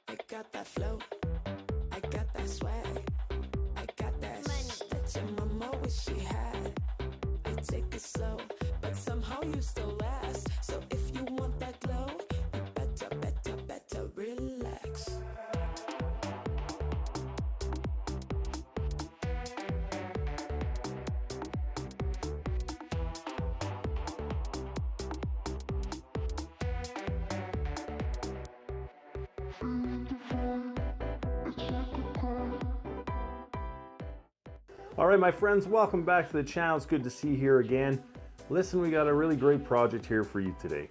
I got that flow, I got that swag, I got that that your mama wish she had. I take it slow, but somehow you still last. So if you want that glow, you better relax. All right, my friends, welcome back to the channel. It's good to see you here again. Listen, we got a really great project here for you today.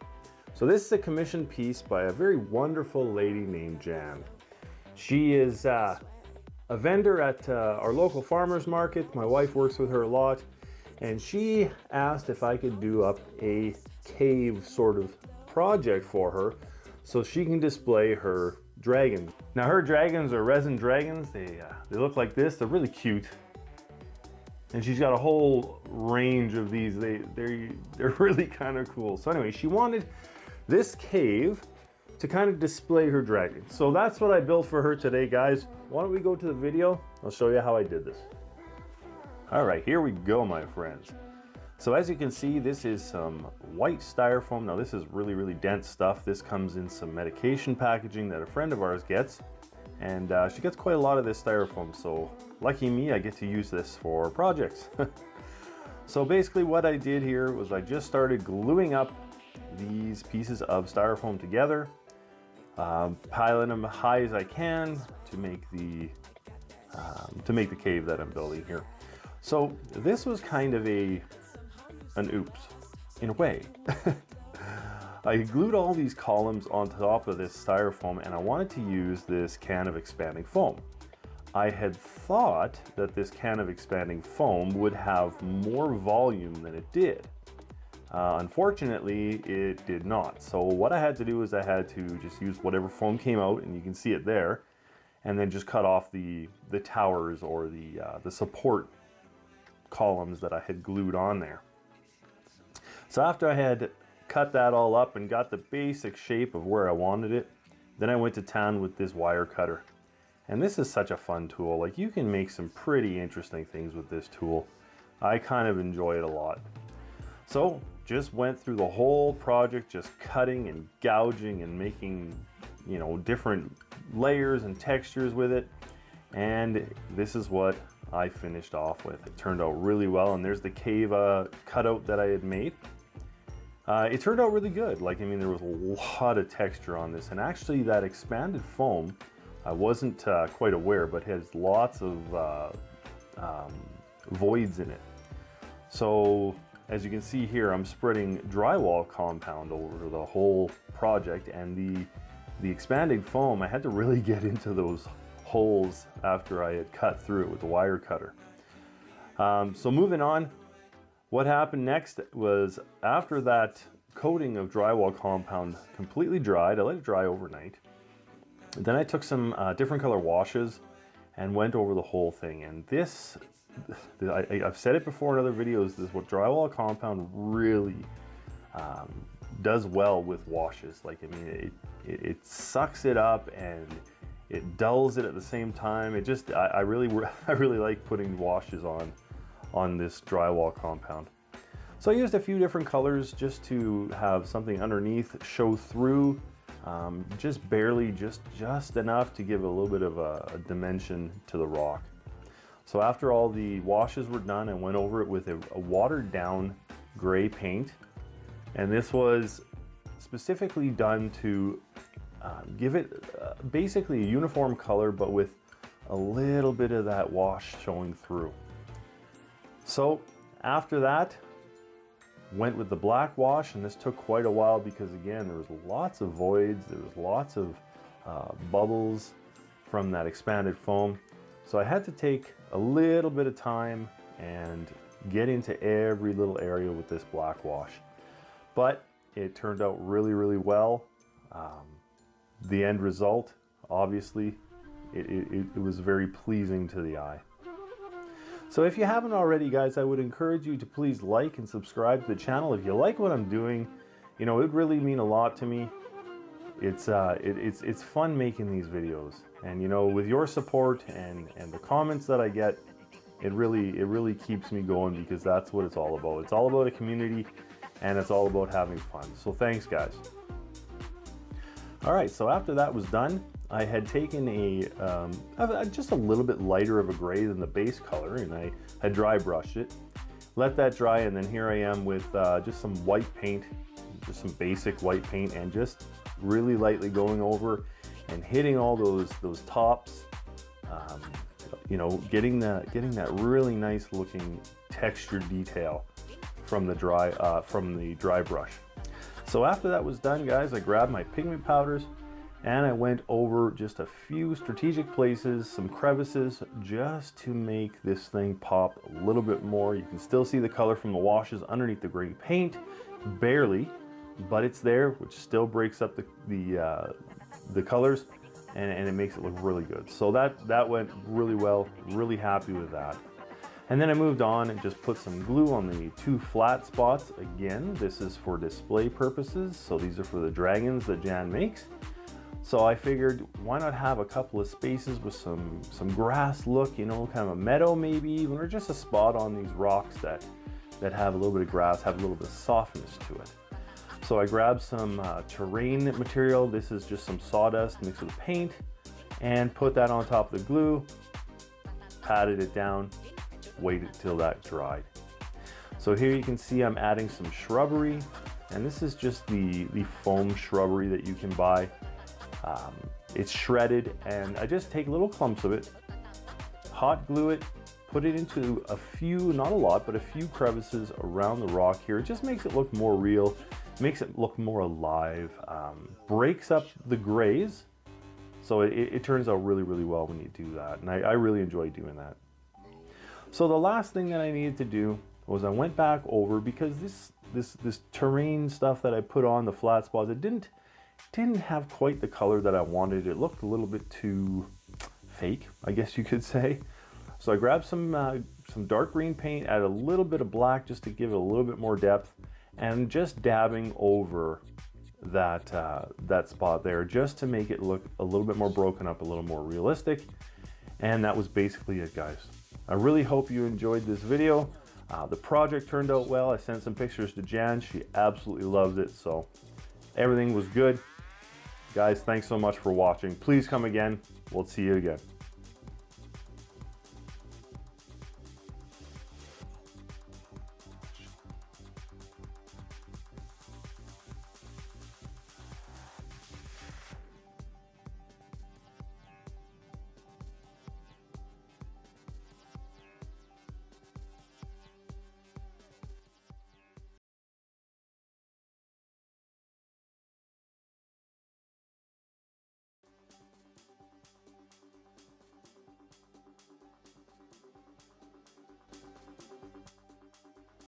So this is a commissioned piece by a very wonderful lady named Jan. She is a vendor at our local farmers market. My wife works with her a lot, and she asked if I could do up a cave sort of project for her so she can display her dragons. Now her dragons are resin dragons. They look like this. They're really cute. And she's got a whole range of these. They're really kind of cool. So anyway, she wanted this cave to kind of display her dragon. So that's what I built for her today, guys. Why don't we go to the video? I'll show you how I did this. All right, here we go, my friends. So as you can see, this is some white styrofoam. Now this is really, really dense stuff. This comes in some medication packaging that a friend of ours gets. And she gets quite a lot of this styrofoam, so lucky me, I get to use this for projects. So basically what I did here was I just started gluing up these pieces of styrofoam together, piling them high as I can to make the cave that I'm building here. So this was kind of an oops, in a way. I glued all these columns on top of this styrofoam, and I wanted to use this can of expanding foam. I had thought that this can of expanding foam would have more volume than it did. Unfortunately, it did not. So what I had to do is I had to just use whatever foam came out, and you can see it there, and then just cut off the towers or the support columns that I had glued on there. So after I had cut that all up and got the basic shape of where I wanted it, then I went to town with this wire cutter. And this is such a fun tool. Like, you can make some pretty interesting things with this tool. I kind of enjoy it a lot. So just went through the whole project, just cutting and gouging and making, you know, different layers and textures with it. And this is what I finished off with. It turned out really well. And there's the cave cutout that I had made. It turned out really good. Like, I mean, there was a lot of texture on this, and actually that expanded foam, I wasn't quite aware, but has lots of voids in it. So as you can see here, I'm spreading drywall compound over the whole project, and the expanding foam, I had to really get into those holes after I had cut through it with the wire cutter. So moving on. What happened next was, after that coating of drywall compound completely dried, I let it dry overnight. Then I took some different color washes and went over the whole thing. And this, I've said it before in other videos, this is what drywall compound really does well with washes. Like, I mean, it sucks it up and it dulls it at the same time. It just, I really like putting washes on this drywall compound. So I used a few different colors just to have something underneath show through, just barely, just enough to give a little bit of a dimension to the rock. So after all the washes were done, I went over it with a watered down gray paint, and this was specifically done to give it basically a uniform color, but with a little bit of that wash showing through. So after that, went with the black wash, and this took quite a while because, again, there was lots of voids, there was lots of bubbles from that expanded foam. So I had to take a little bit of time and get into every little area with this black wash. But it turned out really, really well. The end result, obviously, it was very pleasing to the eye. So if you haven't already, guys, I would encourage you to please like and subscribe to the channel. If you like what I'm doing, you know, it would really mean a lot to me. it's fun making these videos, and you know, with your support and the comments that I get, it really keeps me going, because that's what it's all about. It's all about a community, and it's all about having fun. So thanks, guys. All right, so after that was done, I had taken just a little bit lighter of a gray than the base color, and I had dry brushed it, let that dry, and then here I am with just some white paint, just some basic white paint, and just really lightly going over and hitting all those tops, you know, getting that really nice looking texture detail from the dry brush. So after that was done, guys, I grabbed my pigment powders and I went over just a few strategic places, some crevices, just to make this thing pop a little bit more. You can still see the color from the washes underneath the gray paint, barely, but it's there, which still breaks up the colors, and it makes it look really good. So that went really well, really happy with that. And then I moved on and just put some glue on the two flat spots. Again, this is for display purposes, so these are for the dragons that Jan makes. So I figured, why not have a couple of spaces with some grass look, you know, kind of a meadow maybe even, or just a spot on these rocks that have a little bit of grass, have a little bit of softness to it. So I grabbed some terrain material. This is just some sawdust mixed with paint, and put that on top of the glue, patted it down, waited till that dried. So here you can see I'm adding some shrubbery, and this is just the foam shrubbery that you can buy. It's shredded, and I just take little clumps of it, hot glue it, put it into a few, not a lot, but a few crevices around the rock here. It just makes it look more real, makes it look more alive, breaks up the grays, so it turns out really, really well when you do that, and I really enjoy doing that. So the last thing that I needed to do was I went back over, because this terrain stuff that I put on the flat spots, it didn't have quite the color that I wanted. It looked a little bit too fake, I guess you could say. So I grabbed some dark green paint, added a little bit of black just to give it a little bit more depth, and just dabbing over that spot there, just to make it look a little bit more broken up, a little more realistic. And that was basically it, guys. I really hope you enjoyed this video. The project turned out well. I sent some pictures to Jan. She absolutely loved it, so everything was good. Guys, thanks so much for watching. Please come again. We'll see you again.